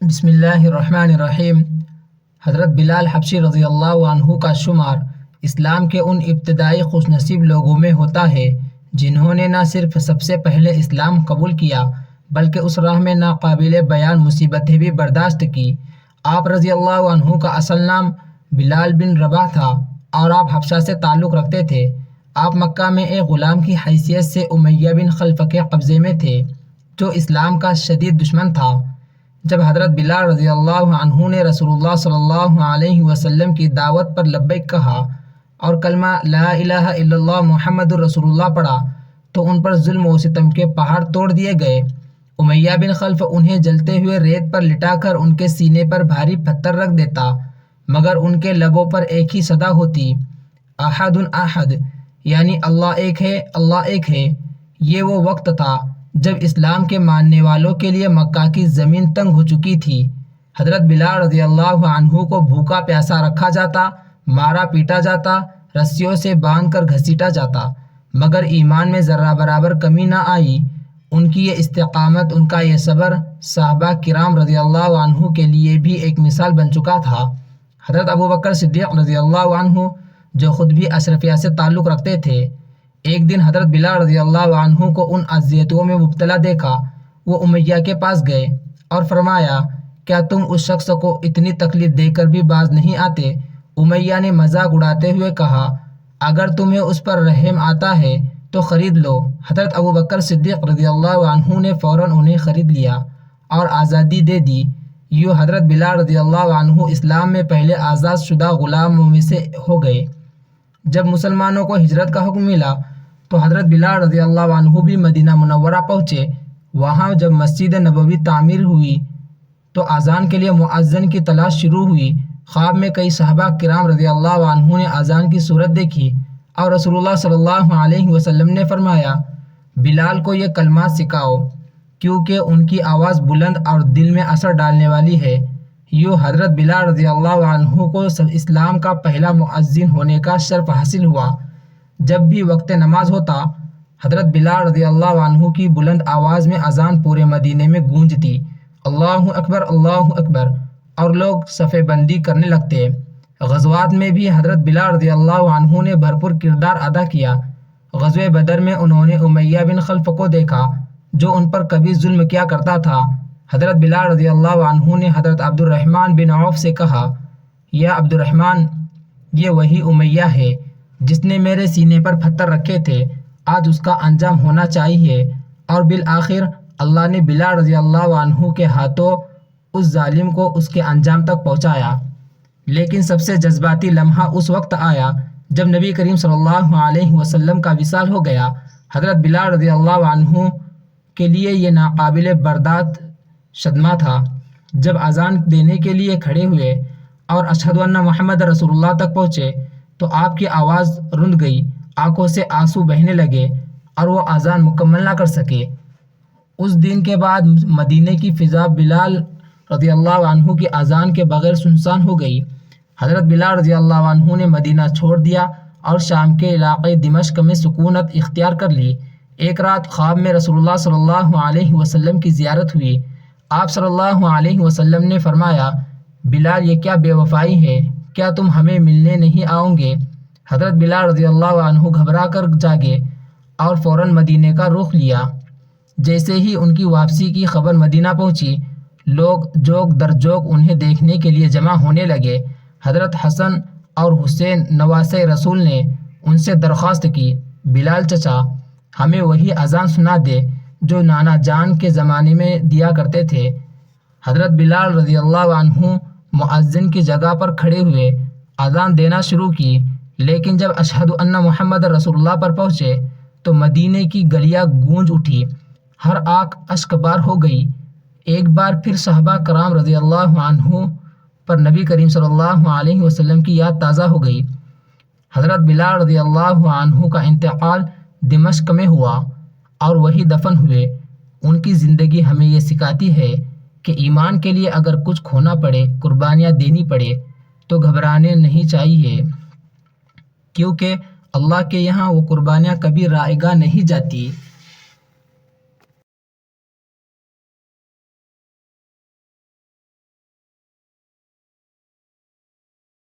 بسم اللہ الرحمن الرحیم۔ حضرت بلال حبشی رضی اللہ عنہ کا شمار اسلام کے ان ابتدائی خوش نصیب لوگوں میں ہوتا ہے جنہوں نے نہ صرف سب سے پہلے اسلام قبول کیا بلکہ اس راہ میں ناقابل بیان مصیبتیں بھی برداشت کی۔ آپ رضی اللہ عنہ کا اصل نام بلال بن رباح تھا اور آپ حبشہ سے تعلق رکھتے تھے۔ آپ مکہ میں ایک غلام کی حیثیت سے امیہ بن خلف کے قبضے میں تھے جو اسلام کا شدید دشمن تھا۔ جب حضرت بلال رضی اللہ عنہ نے رسول اللہ صلی اللہ علیہ وسلم کی دعوت پر لبیک کہا اور کلمہ لا الہ الا اللہ محمد الرسول اللہ پڑھا تو ان پر ظلم و ستم کے پہاڑ توڑ دیے گئے۔ امیہ بن خلف انہیں جلتے ہوئے ریت پر لٹا کر ان کے سینے پر بھاری پتھر رکھ دیتا مگر ان کے لبوں پر ایک ہی صدا ہوتی، احد احد، یعنی اللہ ایک ہے، اللہ ایک ہے۔ یہ وہ وقت تھا جب اسلام کے ماننے والوں کے لیے مکہ کی زمین تنگ ہو چکی تھی۔ حضرت بلال رضی اللہ عنہ کو بھوکا پیاسا رکھا جاتا، مارا پیٹا جاتا، رسیوں سے باندھ کر گھسیٹا جاتا مگر ایمان میں ذرہ برابر کمی نہ آئی۔ ان کی یہ استقامت، ان کا یہ صبر صحابہ کرام رضی اللہ عنہ کے لیے بھی ایک مثال بن چکا تھا۔ حضرت ابوبکر صدیق رضی اللہ عنہ جو خود بھی اشرفیہ سے تعلق رکھتے تھے، ایک دن حضرت بلال رضی اللہ عنہ کو ان اذیتوں میں مبتلا دیکھا۔ وہ امیہ کے پاس گئے اور فرمایا، کیا تم اس شخص کو اتنی تکلیف دے کر بھی باز نہیں آتے؟ امیہ نے مذاق اڑاتے ہوئے کہا، اگر تمہیں اس پر رحم آتا ہے تو خرید لو۔ حضرت ابوبکر صدیق رضی اللہ عنہ نے فوراً انہیں خرید لیا اور آزادی دے دی۔ یوں حضرت بلال رضی اللہ عنہ اسلام میں پہلے آزاد شدہ غلاموں میں سے ہو گئے۔ جب مسلمانوں کو ہجرت کا حکم ملا تو حضرت بلال رضی اللہ عنہ بھی مدینہ منورہ پہنچے۔ وہاں جب مسجد نبوی تعمیر ہوئی تو اذان کے لیے مؤذن کی تلاش شروع ہوئی۔ خواب میں کئی صحابہ کرام رضی اللہ عنہ نے اذان کی صورت دیکھی اور رسول اللہ صلی اللہ علیہ وسلم نے فرمایا، بلال کو یہ کلمات سکھاؤ کیونکہ ان کی آواز بلند اور دل میں اثر ڈالنے والی ہے۔ یوں حضرت بلال رضی اللہ عنہ کو اسلام کا پہلا مؤذن ہونے کا شرف حاصل ہوا۔ جب بھی وقت نماز ہوتا، حضرت بلال رضی اللہ عنہ کی بلند آواز میں اذان پورے مدینے میں گونجتی، اللہ اکبر اللہ اکبر، اور لوگ صف بندی کرنے لگتے۔ غزوات میں بھی حضرت بلال رضی اللہ عنہ نے بھرپور کردار ادا کیا۔ غزوہ بدر میں انہوں نے امیہ بن خلف کو دیکھا جو ان پر کبھی ظلم کیا کرتا تھا۔ حضرت بلال رضی اللہ عنہ نے حضرت عبد الرحمن بن عوف سے کہا، یا عبد الرحمن، یہ وہی امیہ ہے جس نے میرے سینے پر پتھر رکھے تھے، آج اس کا انجام ہونا چاہیے۔ اور بالآخر اللہ نے بلال رضی اللہ عنہ کے ہاتھوں اس ظالم کو اس کے انجام تک پہنچایا۔ لیکن سب سے جذباتی لمحہ اس وقت آیا جب نبی کریم صلی اللہ علیہ وسلم کا وصال ہو گیا۔ حضرت بلال رضی اللہ عنہ کے لیے یہ ناقابل برداشت صدمہ تھا۔ جب اذان دینے کے لیے کھڑے ہوئے اور اشہد ان محمد رسول اللہ تک پہنچے تو آپ کی آواز رند گئی، آنکھوں سے آنسو بہنے لگے اور وہ اذان مکمل نہ کر سکے۔ اس دن کے بعد مدینے کی فضا بلال رضی اللہ عنہ کی اذان کے بغیر سنسان ہو گئی۔ حضرت بلال رضی اللہ عنہ نے مدینہ چھوڑ دیا اور شام کے علاقے دمشق میں سکونت اختیار کر لی۔ ایک رات خواب میں رسول اللہ صلی اللہ علیہ وسلم کی زیارت ہوئی۔ آپ صلی اللہ علیہ وسلم نے فرمایا، بلال یہ کیا بے وفائی ہے، کیا تم ہمیں ملنے نہیں آؤ گے؟ حضرت بلال رضی اللہ عنہ گھبرا کر جاگے اور فوراً مدینے کا رخ لیا۔ جیسے ہی ان کی واپسی کی خبر مدینہ پہنچی، لوگ جوک در جوک انہیں دیکھنے کے لیے جمع ہونے لگے۔ حضرت حسن اور حسین نواسۂ رسول نے ان سے درخواست کی، بلال چچا، ہمیں وہی اذان سنا دے جو نانا جان کے زمانے میں دیا کرتے تھے۔ حضرت بلال رضی اللہ عنہ مؤذن کی جگہ پر کھڑے ہوئے، اذان دینا شروع کی، لیکن جب اشہد ان محمد رسول اللہ پر پہنچے تو مدینے کی گلیاں گونج اٹھی، ہر آنکھ اشک بار ہو گئی۔ ایک بار پھر صحابہ کرام رضی اللہ عنہ پر نبی کریم صلی اللہ علیہ وسلم کی یاد تازہ ہو گئی۔ حضرت بلال رضی اللہ عنہ کا انتقال دمشق میں ہوا اور وہی دفن ہوئے۔ ان کی زندگی ہمیں یہ سکھاتی ہے کہ ایمان کے لیے اگر کچھ کھونا پڑے، قربانیاں دینی پڑے تو گھبرانے نہیں چاہیے، کیونکہ اللہ کے یہاں وہ قربانیاں کبھی رائگاں نہیں جاتی۔